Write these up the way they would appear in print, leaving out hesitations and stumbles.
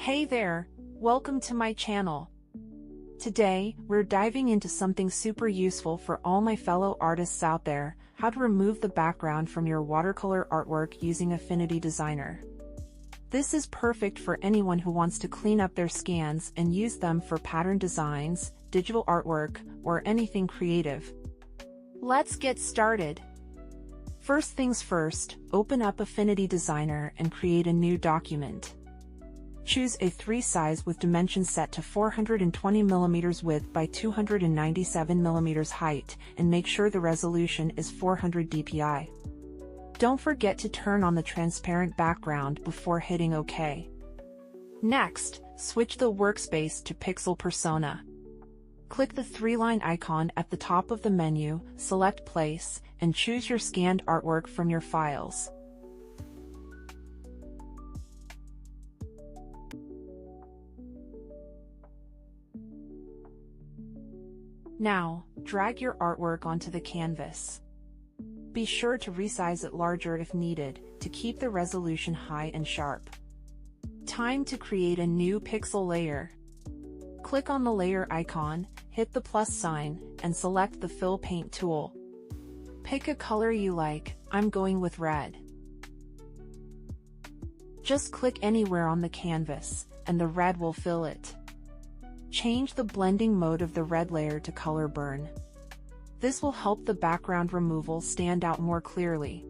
Hey there, welcome to my channel. Today, we're diving into something super useful for all my fellow artists out there: how to remove the background from your watercolor artwork using Affinity Designer. This is perfect for anyone who wants to clean up their scans and use them for pattern designs, digital artwork, or anything creative. Let's get started. First things first, open up Affinity Designer and create a new document. Choose A3 size with dimensions set to 420 mm width by 297 mm height, and make sure the resolution is 400 dpi. Don't forget to turn on the transparent background before hitting OK. Next, switch the workspace to Pixel Persona. Click the three-line icon at the top of the menu, select Place, and choose your scanned artwork from your files. Now, drag your artwork onto the canvas. Be sure to resize it larger if needed, to keep the resolution high and sharp. Time to create a new pixel layer. Click on the layer icon, hit the plus sign, and select the Fill Paint tool. Pick a color you like. I'm going with red. Just click anywhere on the canvas, and the red will fill it. Change the blending mode of the red layer to color burn. This will help the background removal stand out more clearly.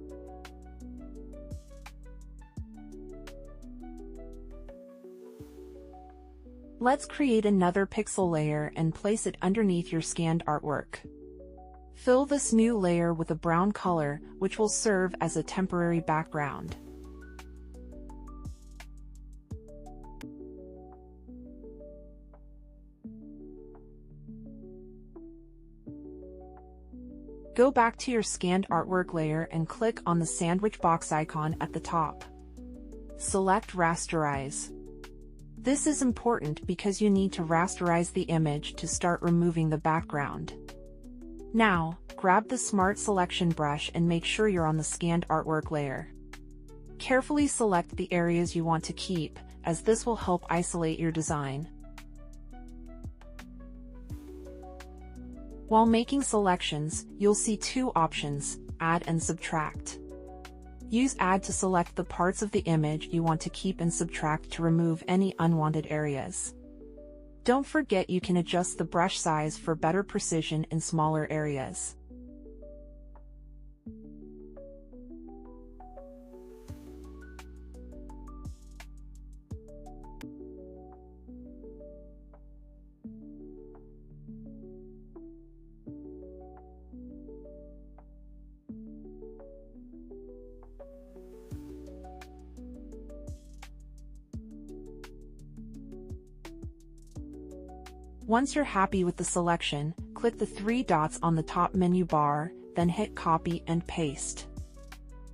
Let's create another pixel layer and place it underneath your scanned artwork. Fill this new layer with a brown color, which will serve as a temporary background. Go back to your scanned artwork layer and click on the sandwich box icon at the top. Select Rasterize. This is important because you need to rasterize the image to start removing the background. Now, grab the Smart Selection brush and make sure you're on the scanned artwork layer. Carefully select the areas you want to keep, as this will help isolate your design. While making selections, you'll see two options: Add and Subtract. Use Add to select the parts of the image you want to keep and Subtract to remove any unwanted areas. Don't forget you can adjust the brush size for better precision in smaller areas. Once you're happy with the selection, click the three dots on the top menu bar, then hit Copy and Paste.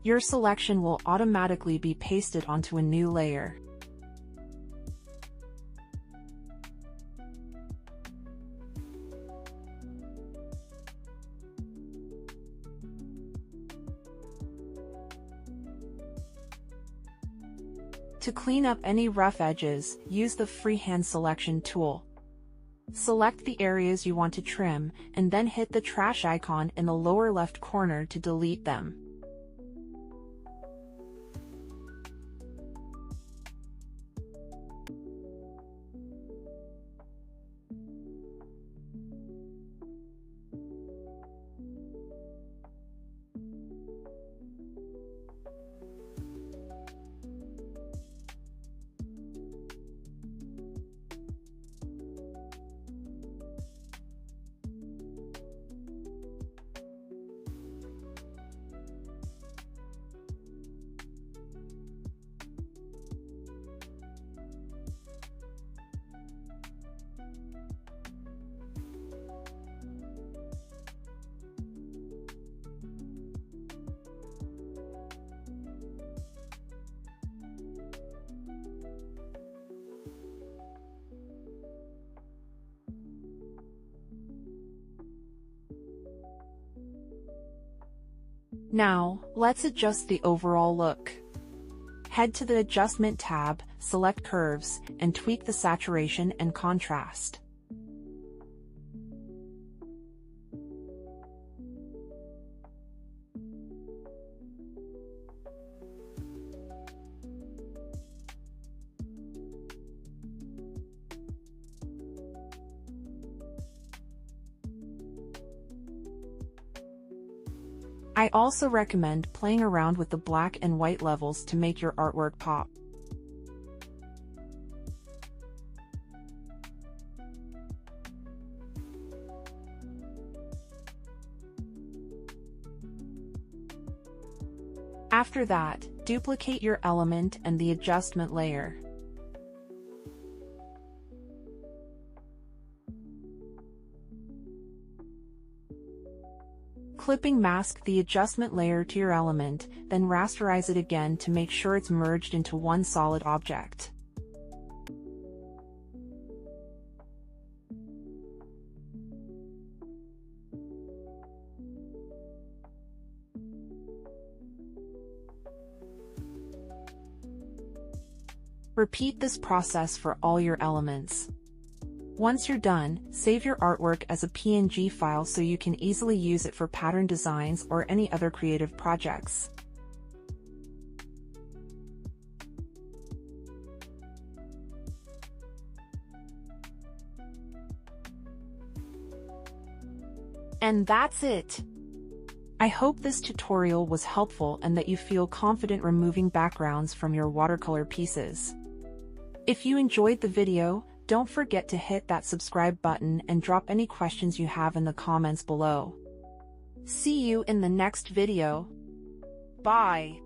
Your selection will automatically be pasted onto a new layer. To clean up any rough edges, use the Freehand Selection tool. Select the areas you want to trim, and then hit the trash icon in the lower left corner to delete them. Now, let's adjust the overall look. Head to the Adjustment tab, select Curves, and tweak the saturation and contrast. I also recommend playing around with the black and white levels to make your artwork pop. After that, duplicate your element and the adjustment layer. Clipping mask the adjustment layer to your element, then rasterize it again to make sure it's merged into one solid object. Repeat this process for all your elements. Once you're done, save your artwork as a PNG file so you can easily use it for pattern designs or any other creative projects. And that's it! I hope this tutorial was helpful and that you feel confident removing backgrounds from your watercolor pieces. If you enjoyed the video, don't forget to hit that subscribe button and drop any questions you have in the comments below. See you in the next video. Bye!